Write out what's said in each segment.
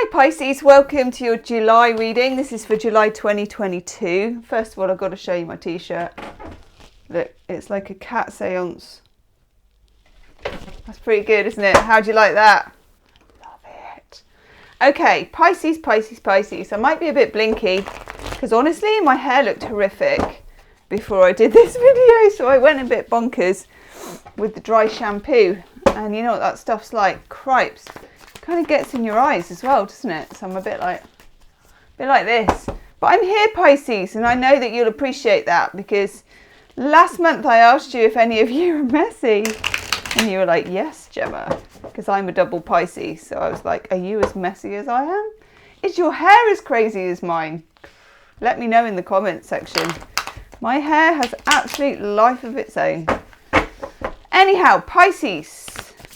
Hi Pisces, welcome to your July reading. This is for July 2022. First of all, I've got to show you my t-shirt. Look, it's like a cat seance. That's pretty good, isn't it? How do you like that? Love it. Okay, Pisces, Pisces, Pisces. I might be a bit blinky because honestly, my hair looked horrific before I did this video. So I went a bit bonkers with the dry shampoo. And you know what that stuff's like? Cripes. Kind of gets in your eyes as well, doesn't it? So I'm a bit like this. But I'm here, Pisces, and I know that you'll appreciate that because last month I asked you if any of you are messy. And you were like, yes, Gemma, because I'm a double Pisces. So I was like, are you as messy as I am? Is your hair as crazy as mine? Let me know in the comments section. My hair has absolute life of its own. Anyhow, Pisces,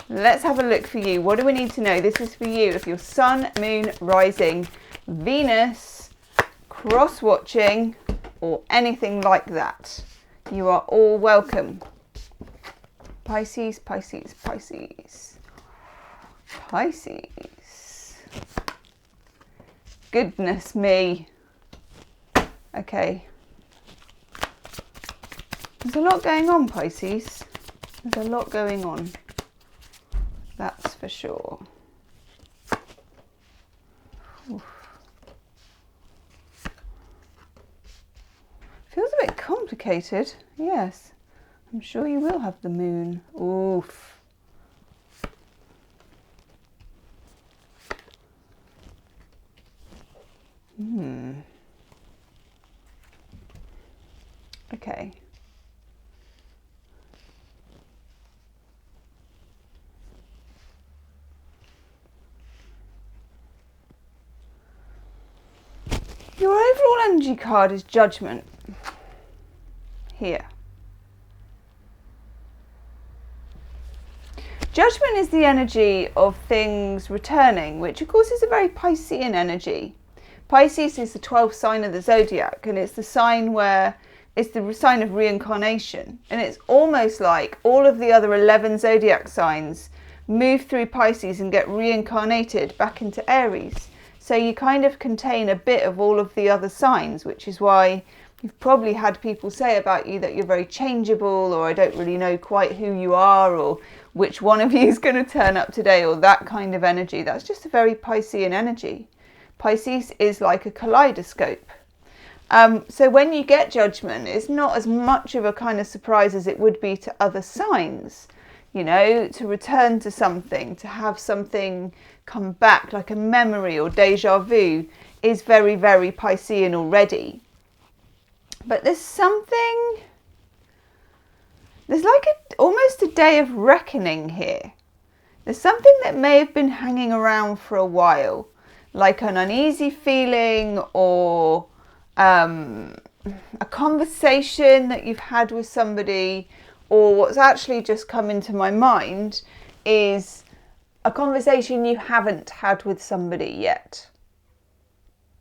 let's have a look for you. What do we need to know? This is for you. If you're Sun, Moon, Rising, Venus, cross-watching, or anything like that, you are all welcome. Pisces, Pisces, Pisces. Pisces. Goodness me. Okay. There's a lot going on, Pisces. There's a lot going on. That's for sure. Oof. Feels a bit complicated. Yes. I'm sure you will have the moon. Oof. Okay. Your overall energy card is Judgment. Here. Judgment is the energy of things returning, which of course is a very Piscean energy. Pisces is the 12th sign of the zodiac, and it's the sign where it's the sign of reincarnation. And it's almost like all of the other 11 zodiac signs move through Pisces and get reincarnated back into Aries. So you kind of contain a bit of all of the other signs, which is why you've probably had people say about you that you're very changeable, or I don't really know quite who you are, or which one of you is going to turn up today, or that kind of energy. That's just a very Piscean energy. Pisces is like a kaleidoscope. So when you get Judgment, it's not as much of a kind of surprise as it would be to other signs. You know, to return to something, to have something come back like a memory or deja vu is very, very Piscean already. But there's like almost a day of reckoning here. There's something that may have been hanging around for a while, like an uneasy feeling or a conversation that you've had with somebody, or what's actually just come into my mind is a conversation you haven't had with somebody yet.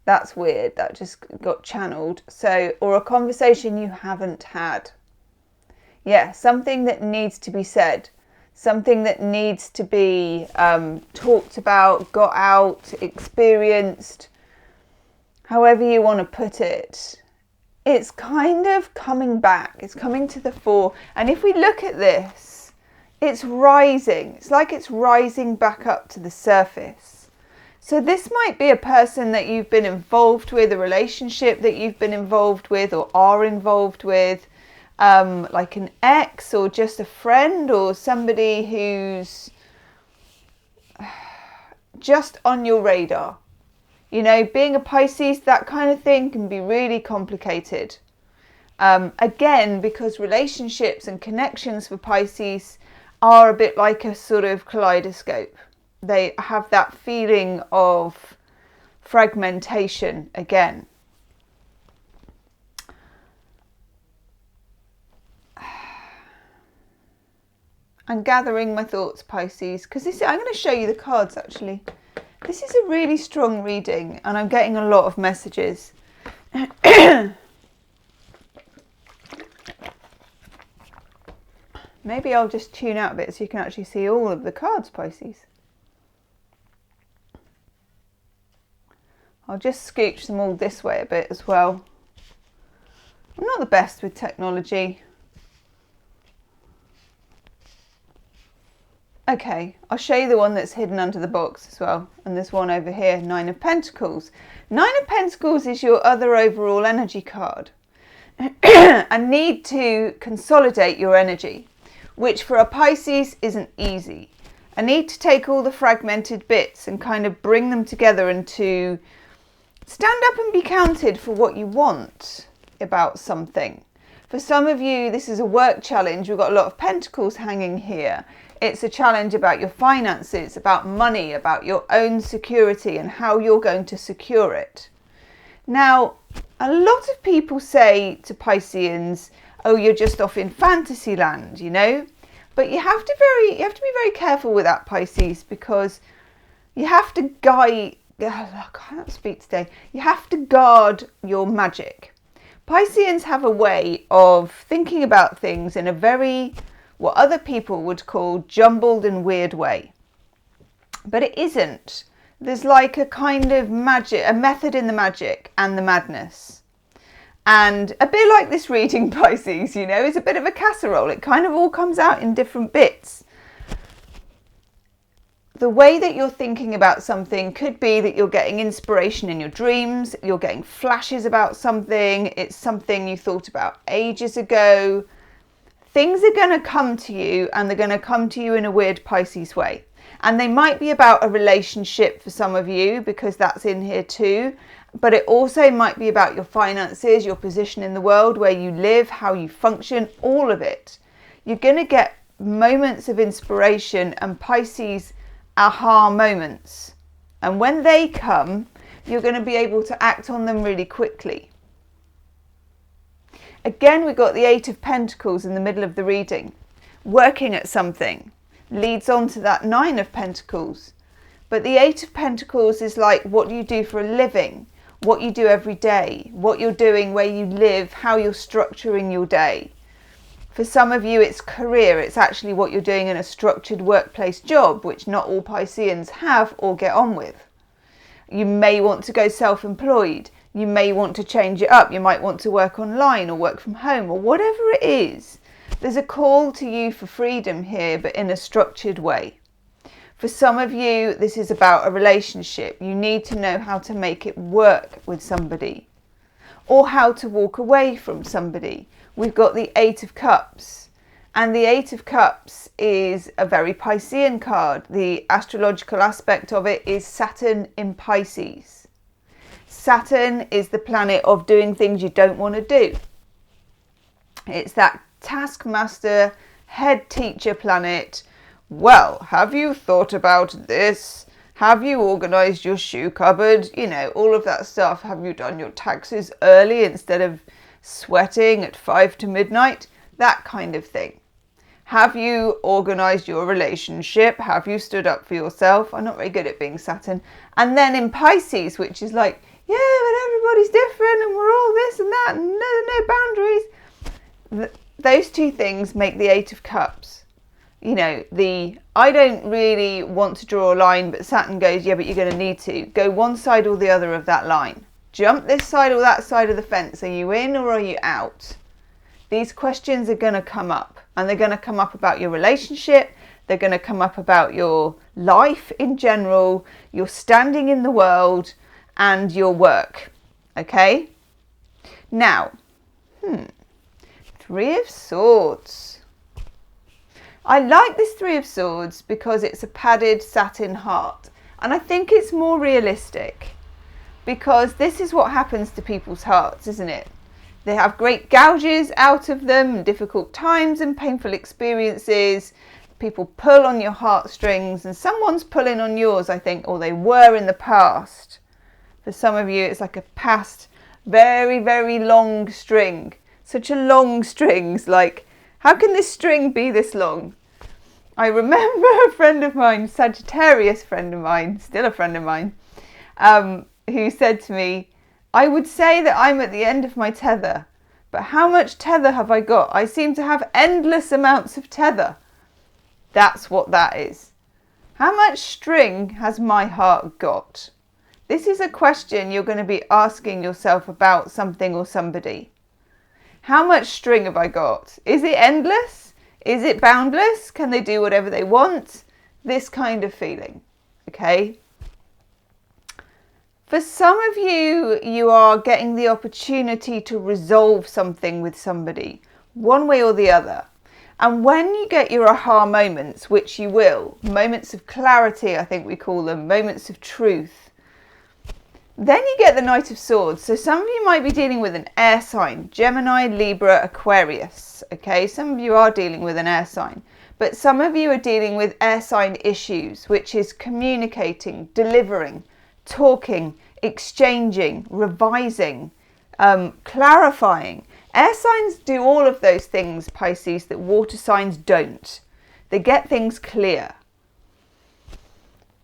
That's weird. That just got channeled. So, or a conversation you haven't had. Yeah, something that needs to be said. Something that needs to be talked about, got out, experienced. However you want to put it. It's kind of coming back. It's coming to the fore. And if we look at this, it's rising. It's like it's rising back up to the surface. So this might be a person that you've been involved with, a relationship that you've been involved with or are involved with, like an ex or just a friend or somebody who's just on your radar. You know, being a Pisces, that kind of thing can be really complicated. Again, because relationships and connections for Pisces are a bit like a sort of kaleidoscope. They have that feeling of fragmentation again. I'm gathering my thoughts, Pisces, because I'm going to show you the cards actually. This is a really strong reading and I'm getting a lot of messages. Maybe I'll just tune out a bit so you can actually see all of the cards, Pisces. I'll just scooch them all this way a bit as well. I'm not the best with technology. Okay, I'll show you the one that's hidden under the box as well. And there's one over here, Nine of Pentacles. Nine of Pentacles is your other overall energy card. A need to consolidate your energy, which for a Pisces isn't easy. A need to take all the fragmented bits and kind of bring them together and to stand up and be counted for what you want about something. For some of you, this is a work challenge. We've got a lot of pentacles hanging here. It's a challenge about your finances, about money, about your own security and how you're going to secure it. Now, a lot of people say to Pisceans, oh, you're just off in fantasy land, you know? But you have to be very careful with that, Pisces, because you have to guide, I can't speak today. You have to guard your magic. Pisceans have a way of thinking about things in a very, what other people would call jumbled and weird way. But it isn't. There's like a kind of magic, a method in the magic and the madness. And a bit like this reading, Pisces, you know, is a bit of a casserole. It kind of all comes out in different bits. The way that you're thinking about something could be that you're getting inspiration in your dreams, you're getting flashes about something, it's something you thought about ages ago. Things are going to come to you, and they're going to come to you in a weird Pisces way. And they might be about a relationship for some of you, because that's in here too. But it also might be about your finances, your position in the world, where you live, how you function, all of it. You're going to get moments of inspiration and Pisces aha moments. And when they come, you're going to be able to act on them really quickly. Again, we've got the Eight of Pentacles in the middle of the reading. Working at something leads on to that Nine of Pentacles. But the Eight of Pentacles is like what you do for a living, what you do every day, what you're doing, where you live, how you're structuring your day. For some of you, it's career. It's actually what you're doing in a structured workplace job, which not all Pisceans have or get on with. You may want to go self-employed. You may want to change it up. You might want to work online or work from home or whatever it is. There's a call to you for freedom here, but in a structured way. For some of you, this is about a relationship. You need to know how to make it work with somebody, or how to walk away from somebody. We've got the Eight of Cups, and the Eight of Cups is a very Piscean card. The astrological aspect of it is Saturn in Pisces. Saturn is the planet of doing things you don't want to do. It's that taskmaster, head teacher planet. Well, have you thought about this? Have you organised your shoe cupboard? You know, all of that stuff. Have you done your taxes early instead of sweating at 5 to midnight? That kind of thing. Have you organised your relationship? Have you stood up for yourself? I'm not very good at being Saturn. And then in Pisces, which is like, yeah, but everybody's different and we're all this and that and no boundaries. Those two things make the Eight of Cups. You know, I don't really want to draw a line, but Saturn goes, yeah, but you're going to need to. Go one side or the other of that line. Jump this side or that side of the fence. Are you in or are you out? These questions are going to come up, and they're going to come up about your relationship. They're going to come up about your life in general, your standing in the world, and your work. Okay? Now, Three of Swords. I like this Three of Swords because it's a padded satin heart, and I think it's more realistic, because this is what happens to people's hearts, isn't it? They have great gouges out of them, difficult times and painful experiences. People pull on your heartstrings, and someone's pulling on yours, I think, or they were in the past. For some of you, it's like a past, very, very long string. Such a long string. Like, how can this string be this long? I remember a friend of mine, Sagittarius friend of mine, still a friend of mine, who said to me, I would say that I'm at the end of my tether, but how much tether have I got? I seem to have endless amounts of tether. That's what that is. How much string has my heart got? This is a question you're going to be asking yourself about something or somebody. How much string have I got? Is it endless? Is it boundless? Can they do whatever they want? This kind of feeling, okay? For some of you, you are getting the opportunity to resolve something with somebody, one way or the other. And when you get your aha moments, which you will, moments of clarity, I think we call them, moments of truth, then you get the Knight of Swords. So some of you might be dealing with an air sign, Gemini, Libra, Aquarius, okay? Some of you are dealing with an air sign, but some of you are dealing with air sign issues, which is communicating, delivering, talking, exchanging, revising, clarifying. Air signs do all of those things, Pisces, that water signs don't. They get things clear.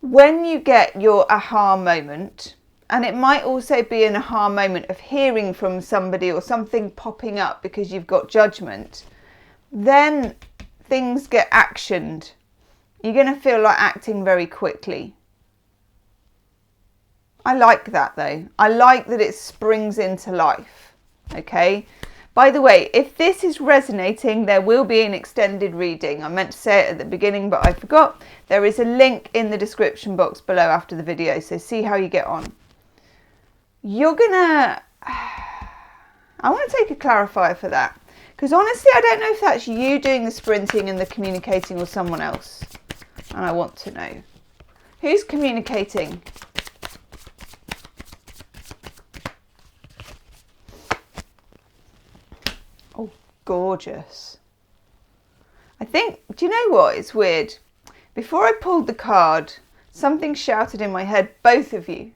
When you get your aha moment, and it might also be an aha moment of hearing from somebody or something popping up because you've got judgment, then things get actioned. You're going to feel like acting very quickly. I like that though. I like that it springs into life. Okay. By the way, if this is resonating, there will be an extended reading. I meant to say it at the beginning, but I forgot. There is a link in the description box below after the video, so see how you get on. You're gonna... I want to take a clarifier for that, because honestly, I don't know if that's you doing the sprinting and the communicating or someone else. And I want to know. Who's communicating? Gorgeous. I think, do you know what? It's weird. Before I pulled the card, something shouted in my head, both of you.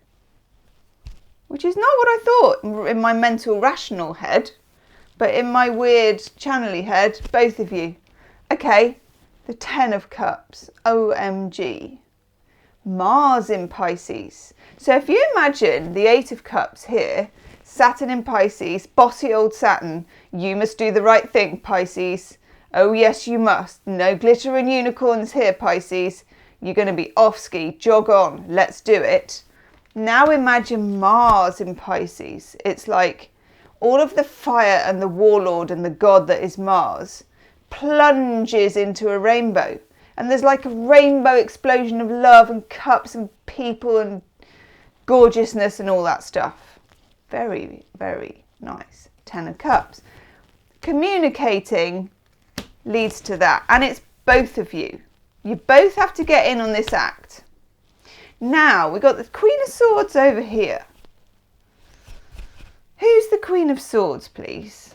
Which is not what I thought in my mental rational head, but in my weird channely head, both of you. Okay, the 10 of Cups. OMG. Mars in Pisces. So if you imagine the 8 of Cups here, Saturn in Pisces, bossy old Saturn, you must do the right thing, Pisces. Oh yes, you must. No glitter and unicorns here, Pisces. You're going to be off ski, jog on, let's do it. Now imagine Mars in Pisces. It's like all of the fire and the warlord and the god that is Mars plunges into a rainbow. And there's like a rainbow explosion of love and cups and people and gorgeousness and all that stuff. Very, very nice. 10 of Cups. Communicating leads to that. And it's both of you. You both have to get in on this act. Now, we've got the Queen of Swords over here. Who's the Queen of Swords, please?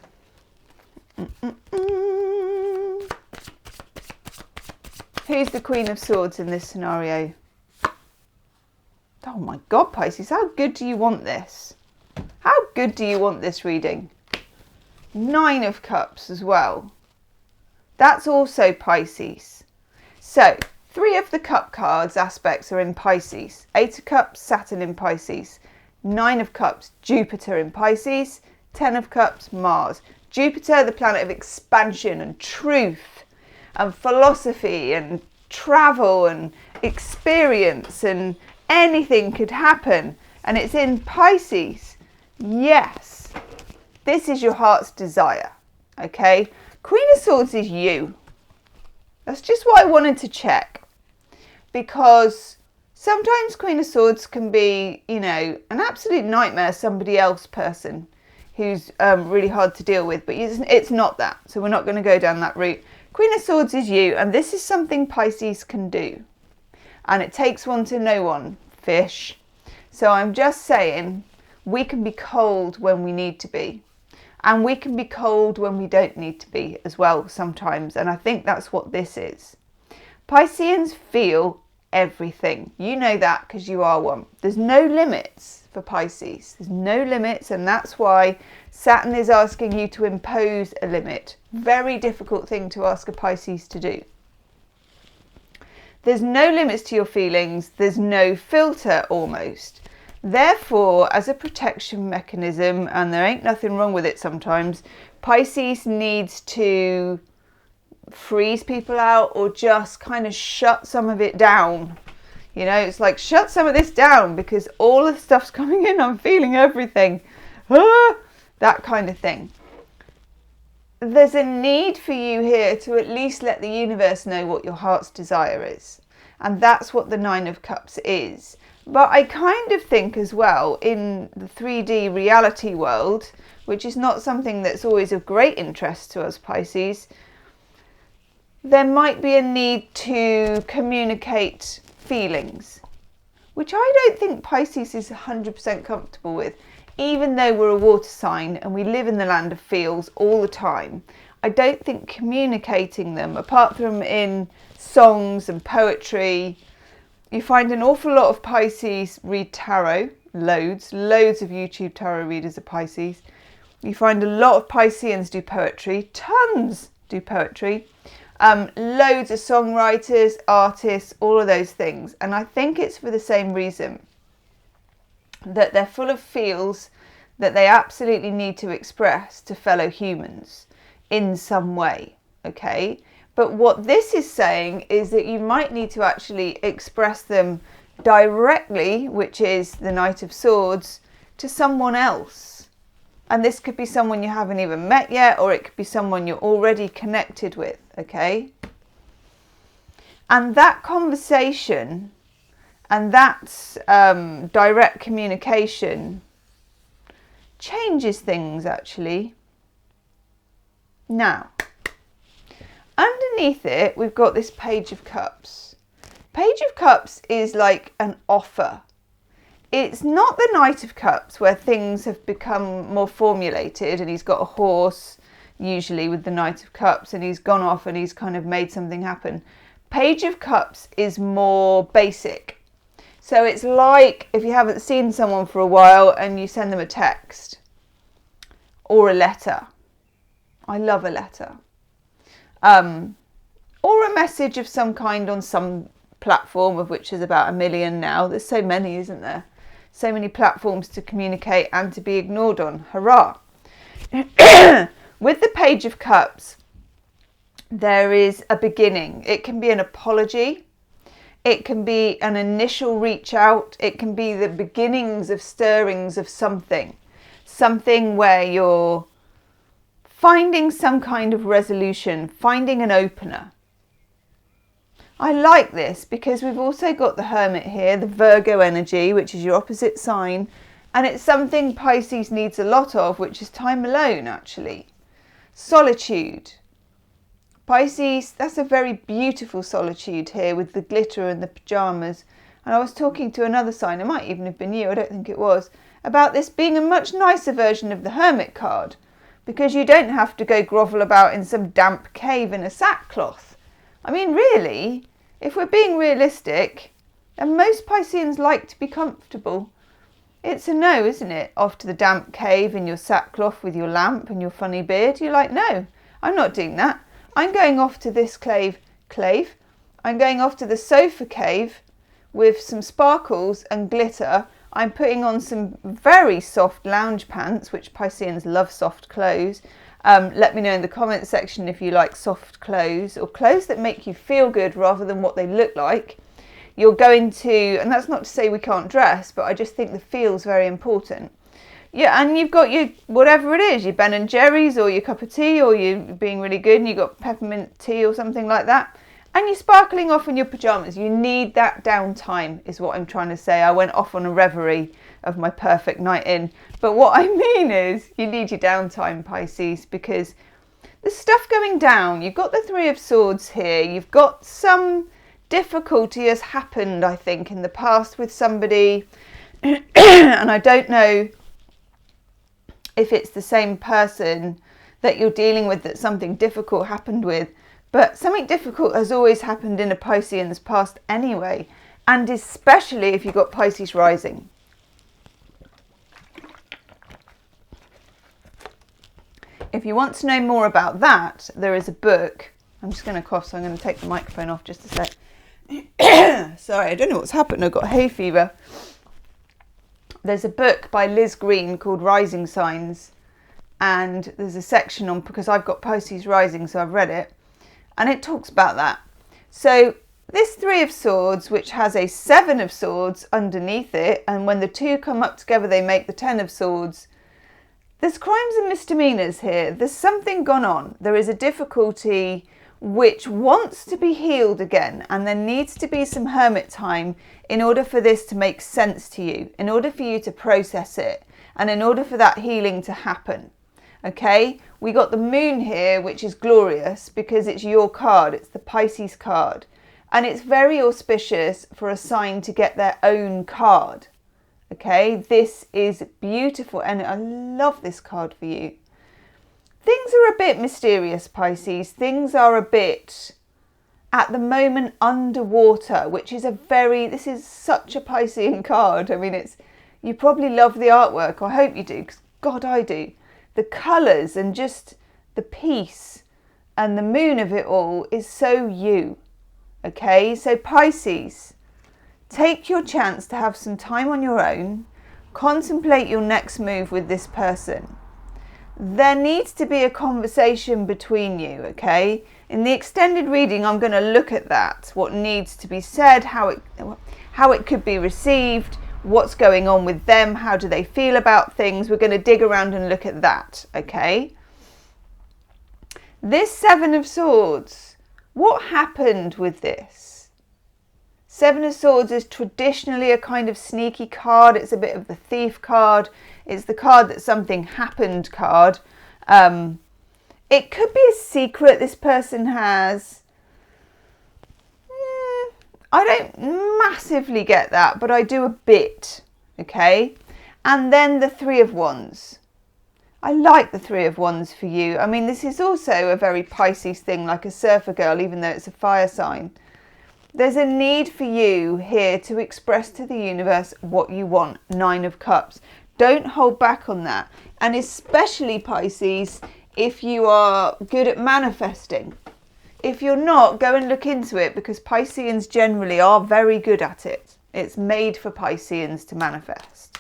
Who's the Queen of Swords in this scenario? Oh my God, Pisces, how good do you want this? How good do you want this reading? 9 of Cups as well. That's also Pisces. So, 3 of the Cup cards aspects are in Pisces. 8 of Cups, Saturn in Pisces. 9 of Cups, Jupiter in Pisces. 10 of Cups, Mars. Jupiter, the planet of expansion and truth and philosophy and travel and experience, and anything could happen. And it's in Pisces. Yes, this is your heart's desire, okay? Queen of Swords is you. That's just what I wanted to check, because sometimes Queen of Swords can be, you know, an absolute nightmare, somebody else person who's really hard to deal with, but it's not that, so we're not going to go down that route. Queen of Swords is you, and this is something Pisces can do, and it takes one to know one, fish. So I'm just saying, we can be cold when we need to be, and we can be cold when we don't need to be as well sometimes, and I think that's what this is. Pisceans feel everything. You know that because you are one. There's no limits for Pisces. There's no limits, and that's why Saturn is asking you to impose a limit. Very difficult thing to ask a Pisces to do. There's no limits to your feelings. There's no filter almost. Therefore, as a protection mechanism, and there ain't nothing wrong with it sometimes, Pisces needs to freeze people out or just kind of shut some of it down. You know, it's like, shut some of this down because all of the stuff's coming in. I'm feeling everything. That kind of thing. There's a need for you here to at least let the universe know what your heart's desire is. And that's what the Nine of Cups is. But I kind of think as well, in the 3D reality world, which is not something that's always of great interest to us Pisces, there might be a need to communicate feelings, which I don't think Pisces is 100% comfortable with. Even though we're a water sign and we live in the land of feels all the time, I don't think communicating them, apart from in songs and poetry, you find an awful lot of Pisces read tarot, loads of YouTube tarot readers are Pisces. You find a lot of Pisceans do poetry, tons do poetry, loads of songwriters, artists, all of those things. And I think it's for the same reason, that they're full of feels that they absolutely need to express to fellow humans in some way, okay? But what this is saying is that you might need to actually express them directly, which is the Knight of Swords, to someone else. And this could be someone you haven't even met yet, or it could be someone you're already connected with, okay? And that conversation and that direct communication changes things, actually. Now, underneath it, we've got this Page of Cups. Page of Cups is like an offer. It's not the Knight of Cups where things have become more formulated and he's got a horse, usually with the Knight of Cups, and he's gone off and he's kind of made something happen. Page of Cups is more basic. So it's like if you haven't seen someone for a while and you send them a text or a letter. I love a letter. Or a message of some kind on some platform, of which is about 1 million now. There's so many, isn't there? So many platforms to communicate and to be ignored on. Hurrah! With the Page of Cups, there is a beginning. It can be an apology. It can be an initial reach out. It can be the beginnings of stirrings of something. Something where you're finding some kind of resolution, finding an opener. I like this because we've also got the Hermit here, the Virgo energy, which is your opposite sign. And it's something Pisces needs a lot of, which is time alone, actually. Solitude. Pisces, that's a very beautiful solitude here with the glitter and the pyjamas. And I was talking to another sign, it might even have been you, I don't think it was, about this being a much nicer version of the Hermit card. Because you don't have to go grovel about in some damp cave in a sackcloth. I mean, really, if we're being realistic, and most Pisceans like to be comfortable, it's a no, isn't it? Off to the damp cave in your sackcloth with your lamp and your funny beard. You're like, no, I'm not doing that. I'm going off to this clave. I'm going off to the sofa cave with some sparkles and glitter. I'm putting on some very soft lounge pants, which Pisceans love soft clothes. Let me know in the comment section if you like soft clothes or clothes that make you feel good rather than what they look like. You're going to, and that's not to say we can't dress, but I just think the feel's very important. Yeah, and you've got your, whatever it is, your Ben and Jerry's or your cup of tea, or you're being really good and you've got peppermint tea or something like that. And you're sparkling off in your pyjamas. You need that downtime is what I'm trying to say. I went off on a reverie of my perfect night in. But what I mean is you need your downtime, Pisces, because there's stuff going down. You've got the Three of Swords here. You've got some difficulty has happened, I think, in the past with somebody. And I don't know if it's the same person that you're dealing with that something difficult happened with. But something difficult has always happened in a Piscean's past anyway, and especially if you've got Pisces rising. If you want to know more about that, there is a book. I'm just going to cough, so I'm going to take the microphone off just a sec. Sorry, I don't know what's happened. I've got hay fever. There's a book by Liz Green called Rising Signs, and there's a section on, because I've got Pisces rising, so I've read it. And it talks about that. So this Three of Swords, which has a Seven of Swords underneath it, and when the two come up together they make the Ten of Swords, there's crimes and misdemeanors here. There's something gone on. There is a difficulty which wants to be healed again, and there needs to be some hermit time in order for this to make sense to you, in order for you to process it, and in order for that healing to happen. Okay, we got the Moon here, which is glorious because it's your card. It's the Pisces card, and it's very auspicious for a sign to get their own card. Okay, this is beautiful, and I love this card for you. Things are a bit mysterious, Pisces. Things are a bit, at the moment, underwater, which is this is such a Piscean card. I mean, you probably love the artwork. I hope you do, because God, I do. The colours and just the peace and the moon of it all is so you. Okay, so Pisces, take your chance to have some time on your own. Contemplate your next move with this person. There needs to be a conversation between you, okay? In the extended reading, I'm going to look at that. What needs to be said, how it could be received, what's going on with them, how do they feel about things. We're going to dig around and look at that, okay? This Seven of Swords, what happened with this? Seven of Swords is traditionally a kind of sneaky card. It's a bit of the thief card. It's the card that something happened card. It could be a secret this person has. I don't massively get that, but I do a bit. Okay. And then the Three of Wands. I like the Three of Wands for you. I mean, this is also a very Pisces thing, like a surfer girl, even though it's a fire sign. There's a need for you here to express to the universe what you want. Nine of Cups. Don't hold back on that. And especially, Pisces, if you are good at manifesting. If you're not, go and look into it, because Pisceans generally are very good at it. It's made for Pisceans to manifest.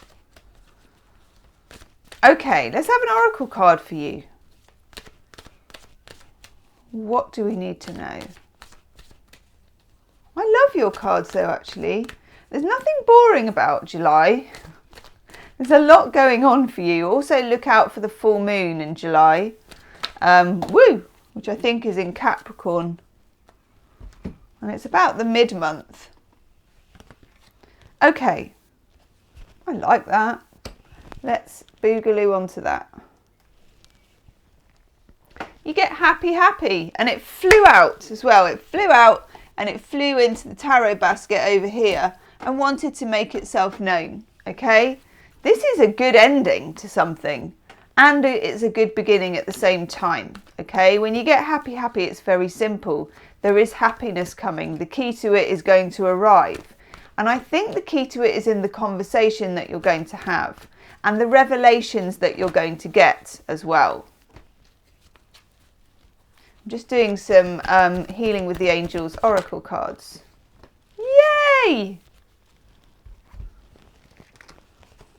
Okay, let's have an oracle card for you. What do we need to know? I love your cards though, actually. There's nothing boring about July. There's a lot going on for you. Also look out for the full moon in July. Which I think is in Capricorn. And it's about the mid-month. Okay. I like that. Let's boogaloo onto that. You get happy. And it flew out as well. It flew out. And it flew into the tarot basket over here and wanted to make itself known, okay? This is a good ending to something, and it's a good beginning at the same time, okay? When you get happy, it's very simple. There is happiness coming. The key to it is going to arrive. And I think the key to it is in the conversation that you're going to have and the revelations that you're going to get as well. Just doing some healing with the angels oracle cards. Yay!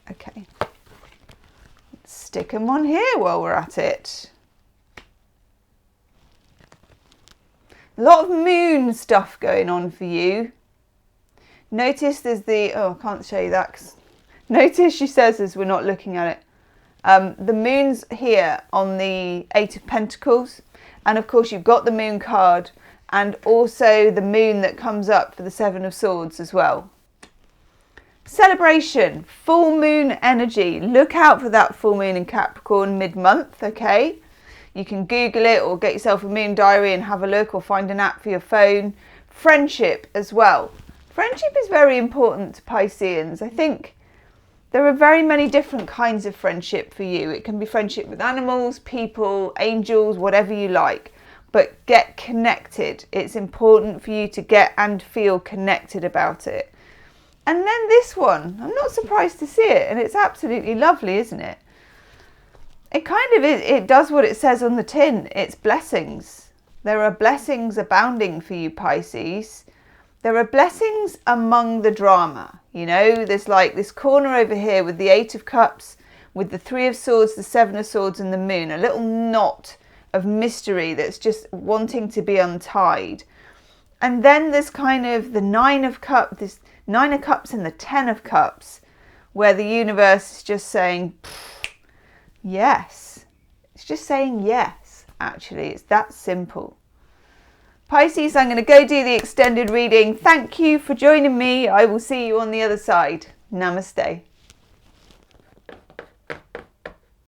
Okay. Let's stick them on here while we're at it. A lot of moon stuff going on for you. Notice there's I can't show you that. Notice she says as we're not looking at it. The moon's here on the Eight of Pentacles. And of course you've got the moon card and also the moon that comes up for the Seven of Swords as well. Celebration, full moon energy. Look out for that full moon in Capricorn mid-month, okay? You can Google it or get yourself a moon diary and have a look, or find an app for your phone. Friendship as well. Friendship is very important to Pisceans. I think there are very many different kinds of friendship for you. It can be friendship with animals, people, angels, whatever you like. But get connected. It's important for you to get and feel connected about it. And then this one, I'm not surprised to see it. And it's absolutely lovely, isn't it? It kind of is. It does what it says on the tin. It's blessings. There are blessings abounding for you, Pisces. There are blessings among the drama. You know, there's like this corner over here with the Eight of Cups, with the Three of Swords, the Seven of Swords and the Moon. A little knot of mystery that's just wanting to be untied. And then there's kind of the Nine of Cups, this Nine of Cups and the Ten of Cups, where the universe is just saying, yes. It's just saying yes, actually. It's that simple. Pisces, I'm going to go do the extended reading. Thank you for joining me. I will see you on the other side. Namaste.